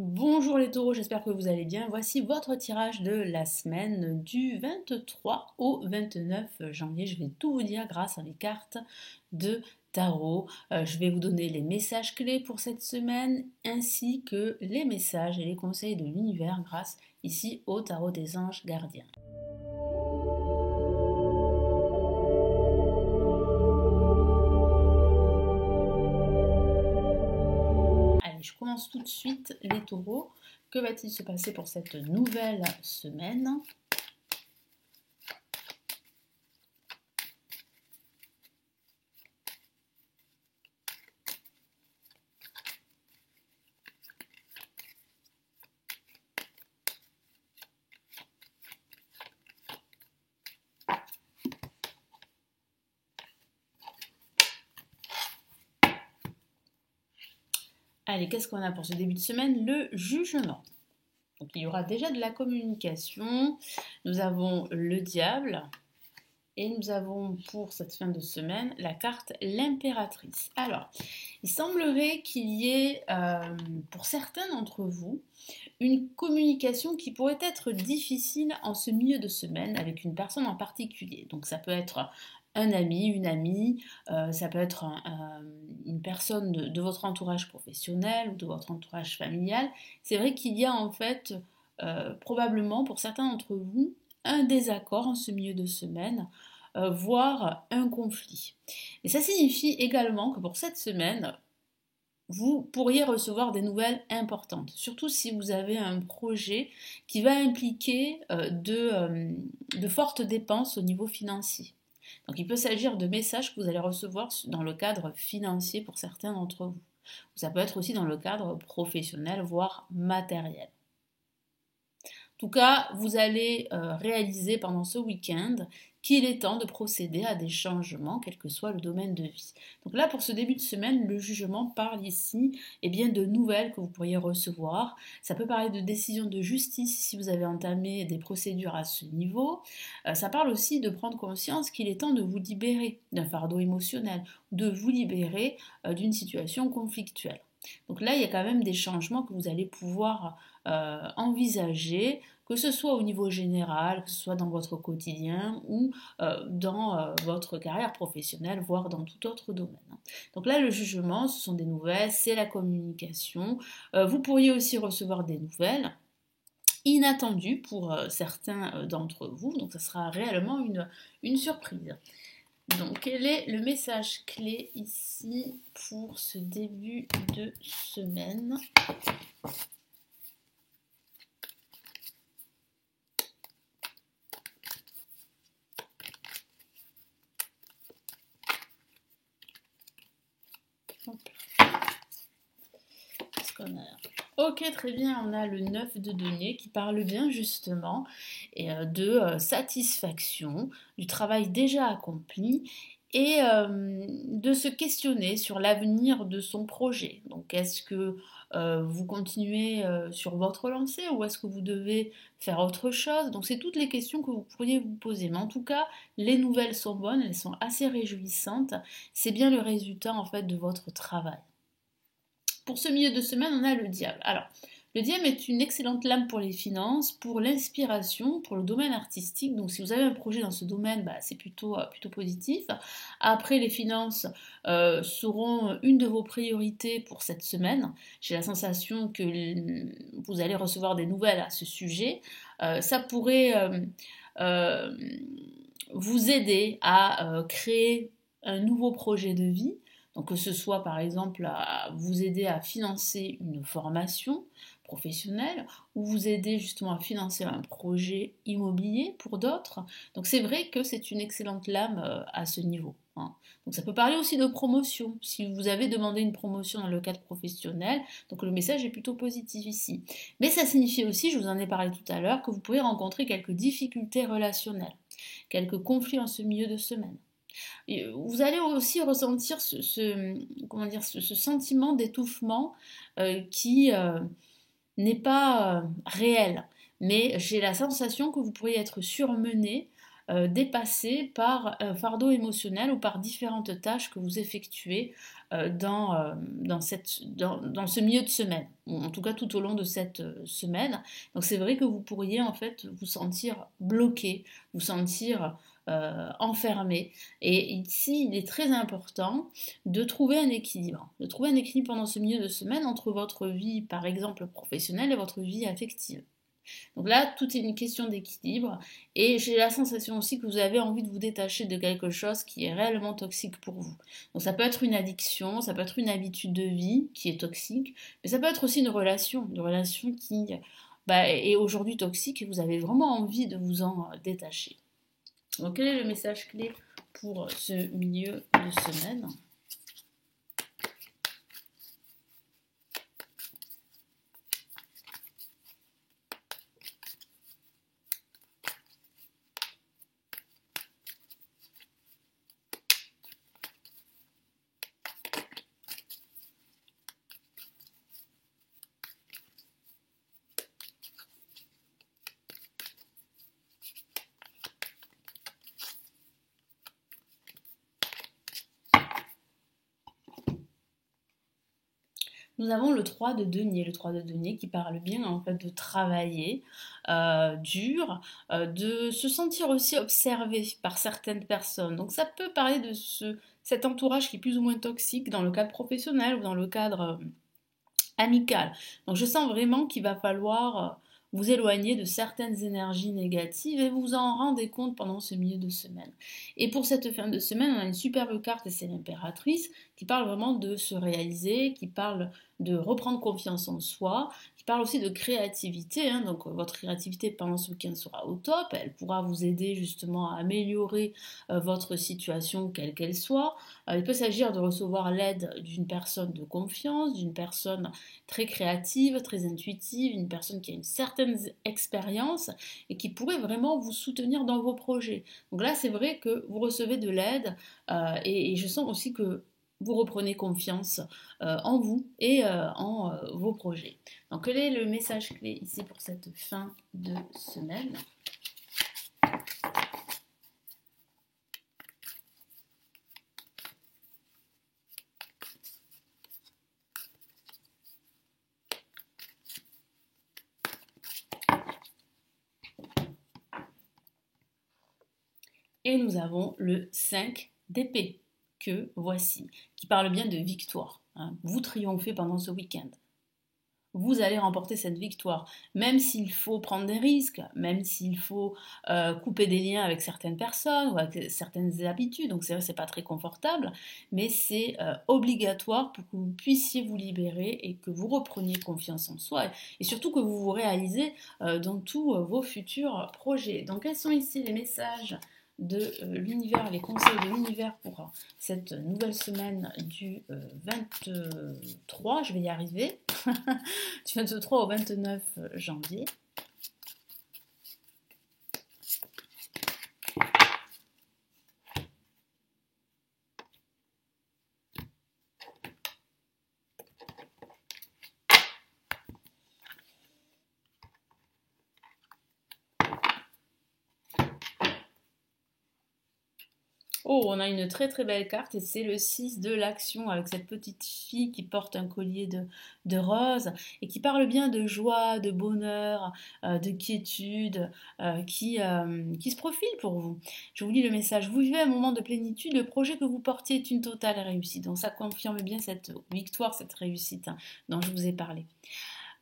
Bonjour les taureaux, j'espère que vous allez bien. Voici votre tirage de la semaine du 23 au 29 janvier. Je vais tout vous dire grâce à les cartes de tarot. Je vais vous donner les messages clés pour cette semaine ainsi que les messages et les conseils de l'univers grâce ici au tarot des anges gardiens. Allez, je commence tout de suite les taureaux. Que va-t-il se passer pour cette nouvelle semaine ? Allez, qu'est-ce qu'on a pour ce début de semaine? Le jugement. Donc il y aura déjà de la communication. Nous avons le diable. Et nous avons pour cette fin de semaine la carte l'impératrice. Alors, il semblerait qu'il y ait pour certains d'entre vous une communication qui pourrait être difficile en ce milieu de semaine avec une personne en particulier. Donc ça peut être un ami, une amie, ça peut être une personne de votre entourage professionnel ou de votre entourage familial. C'est vrai qu'il y a en fait probablement pour certains d'entre vous un désaccord en ce milieu de semaine, voire un conflit. Et ça signifie également que pour cette semaine, vous pourriez recevoir des nouvelles importantes, surtout si vous avez un projet qui va impliquer de fortes dépenses au niveau financier. Donc il peut s'agir de messages que vous allez recevoir dans le cadre financier pour certains d'entre vous. Ça peut être aussi dans le cadre professionnel, voire matériel. En tout cas, vous allez réaliser pendant ce week-end qu'il est temps de procéder à des changements, quel que soit le domaine de vie. Donc là, pour ce début de semaine, le jugement parle ici de nouvelles que vous pourriez recevoir. Ça peut parler de décisions de justice si vous avez entamé des procédures à ce niveau. Ça parle aussi de prendre conscience qu'il est temps de vous libérer d'un fardeau émotionnel, de vous libérer d'une situation conflictuelle. Donc là, il y a quand même des changements que vous allez pouvoir envisager, que ce soit au niveau général, que ce soit dans votre quotidien ou dans votre carrière professionnelle, voire dans tout autre domaine. Donc là, le jugement, ce sont des nouvelles, c'est la communication. Vous pourriez aussi recevoir des nouvelles inattendues pour certains d'entre vous, donc ça sera réellement une surprise. Donc, quel est le message clé ici pour ce début de semaine ? Qu'est-ce qu'on a ? Ok, très bien, on a le 9 de denier qui parle bien justement de satisfaction, du travail déjà accompli et de se questionner sur l'avenir de son projet. Donc est-ce que vous continuez sur votre lancée ou est-ce que vous devez faire autre chose? Donc c'est toutes les questions que vous pourriez vous poser. Mais en tout cas, les nouvelles sont bonnes, elles sont assez réjouissantes. C'est bien le résultat en fait de votre travail. Pour ce milieu de semaine, on a le diable. Alors, le diable est une excellente lame pour les finances, pour l'inspiration, pour le domaine artistique. Donc, si vous avez un projet dans ce domaine, c'est plutôt positif. Après, les finances seront une de vos priorités pour cette semaine. J'ai la sensation que vous allez recevoir des nouvelles à ce sujet. Ça pourrait vous aider à créer un nouveau projet de vie. Donc que ce soit par exemple à vous aider à financer une formation professionnelle ou vous aider justement à financer un projet immobilier pour d'autres. Donc c'est vrai que c'est une excellente lame à ce niveau. Donc ça peut parler aussi de promotion. Si vous avez demandé une promotion dans le cadre professionnel, donc le message est plutôt positif ici. Mais ça signifie aussi, je vous en ai parlé tout à l'heure, que vous pouvez rencontrer quelques difficultés relationnelles, quelques conflits en ce milieu de semaine. Et vous allez aussi ressentir ce sentiment d'étouffement qui n'est pas réel. Mais j'ai la sensation que vous pourriez être surmené dépassé par un fardeau émotionnel ou par différentes tâches que vous effectuez dans ce milieu de semaine, ou en tout cas tout au long de cette semaine. Donc c'est vrai que vous pourriez en fait vous sentir bloqué, vous sentir enfermé. Et ici, il est très important de trouver un équilibre pendant ce milieu de semaine entre votre vie, par exemple, professionnelle et votre vie affective. Donc là, tout est une question d'équilibre et j'ai la sensation aussi que vous avez envie de vous détacher de quelque chose qui est réellement toxique pour vous. Donc ça peut être une addiction, ça peut être une habitude de vie qui est toxique, mais ça peut être aussi une relation qui est aujourd'hui toxique et vous avez vraiment envie de vous en détacher. Donc quel est le message clé pour ce milieu de semaine ? Nous avons le 3 de denier qui parle bien en fait de travailler dur, de se sentir aussi observé par certaines personnes. Donc ça peut parler de cet entourage qui est plus ou moins toxique dans le cadre professionnel ou dans le cadre amical. Donc je sens vraiment qu'il va falloir vous éloigner de certaines énergies négatives et vous en rendez compte pendant ce milieu de semaine. Et pour cette fin de semaine, on a une superbe carte et c'est l'impératrice qui parle vraiment de se réaliser, qui parle de reprendre confiance en soi, qui parle aussi de créativité. Donc votre créativité pendant ce week-end sera au top, elle pourra vous aider justement à améliorer votre situation quelle qu'elle soit. Il peut s'agir de recevoir l'aide d'une personne de confiance, d'une personne très créative, très intuitive, une personne qui a une certaine expérience et qui pourrait vraiment vous soutenir dans vos projets. Donc là, c'est vrai que vous recevez de l'aide et je sens aussi que vous reprenez confiance en vous et en vos projets. Donc quel est le message clé ici pour cette fin de semaine ? Et nous avons le 5 d'épée, que voici, qui parle bien de victoire. Vous triomphez pendant ce week-end. Vous allez remporter cette victoire, même s'il faut prendre des risques, même s'il faut couper des liens avec certaines personnes ou avec certaines habitudes. Donc c'est vrai, c'est pas très confortable, mais c'est obligatoire pour que vous puissiez vous libérer et que vous repreniez confiance en soi et surtout que vous vous réalisez dans tous vos futurs projets. Donc quels sont ici les messages de l'univers, les conseils de l'univers pour cette nouvelle semaine du 23, je vais y arriver, du 23 au 29 janvier. Oh, on a une très très belle carte et c'est le 6 de l'action avec cette petite fille qui porte un collier de roses et qui parle bien de joie, de bonheur, de quiétude qui se profile pour vous. Je vous lis le message. Vous vivez un moment de plénitude, le projet que vous portiez est une totale réussite. Donc ça confirme bien cette victoire, cette réussite dont je vous ai parlé.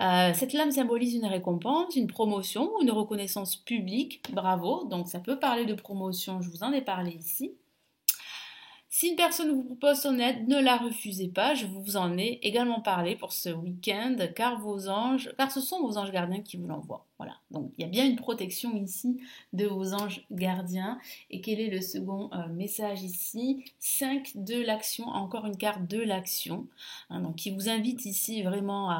Cette lame symbolise une récompense, une promotion ou une reconnaissance publique. Bravo, donc ça peut parler de promotion, je vous en ai parlé ici. Si une personne vous propose son aide, ne la refusez pas. Je vous en ai également parlé pour ce week-end, car ce sont vos anges gardiens qui vous l'envoient. Voilà. Donc il y a bien une protection ici de vos anges gardiens. Et quel est le second message ici ? 5 de l'action, encore une carte de l'action, donc qui vous invite ici vraiment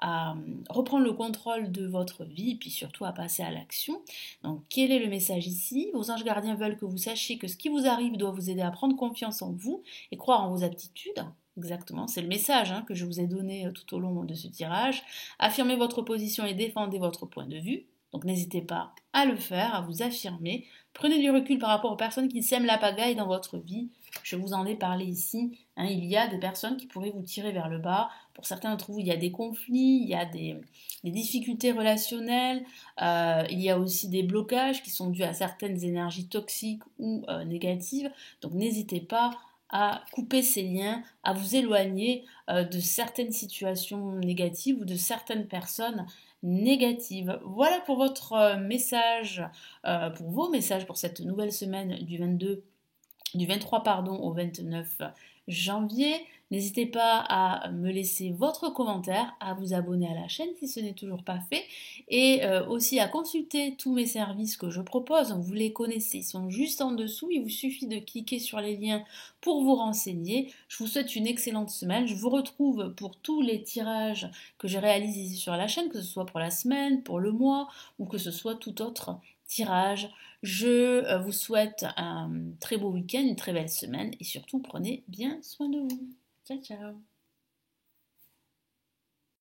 à reprendre le contrôle de votre vie, puis surtout à passer à l'action. Donc quel est le message ici ? Vos anges gardiens veulent que vous sachiez que ce qui vous arrive doit vous aider à prendre confiance en vous et croire en vos aptitudes. Exactement, c'est le message que je vous ai donné tout au long de ce tirage. Affirmez votre position et défendez votre point de vue. Donc n'hésitez pas à le faire, à vous affirmer. Prenez du recul par rapport aux personnes qui sèment la pagaille dans votre vie. Je vous en ai parlé ici. Il y a des personnes qui pourraient vous tirer vers le bas. Pour certains d'entre vous, il y a des conflits, il y a des difficultés relationnelles. Il y a aussi des blocages qui sont dus à certaines énergies toxiques ou négatives. Donc n'hésitez pas à couper ces liens, à vous éloigner de certaines situations négatives ou de certaines personnes négatives. Voilà pour votre message, pour vos messages pour cette nouvelle semaine du 23 au 29 janvier. N'hésitez pas à me laisser votre commentaire, à vous abonner à la chaîne si ce n'est toujours pas fait et aussi à consulter tous mes services que je propose. Vous les connaissez, ils sont juste en dessous. Il vous suffit de cliquer sur les liens pour vous renseigner. Je vous souhaite une excellente semaine. Je vous retrouve pour tous les tirages que je réalise ici sur la chaîne, que ce soit pour la semaine, pour le mois ou que ce soit tout autre tirage. Je vous souhaite un très beau week-end, une très belle semaine et surtout prenez bien soin de vous. Ciao ciao.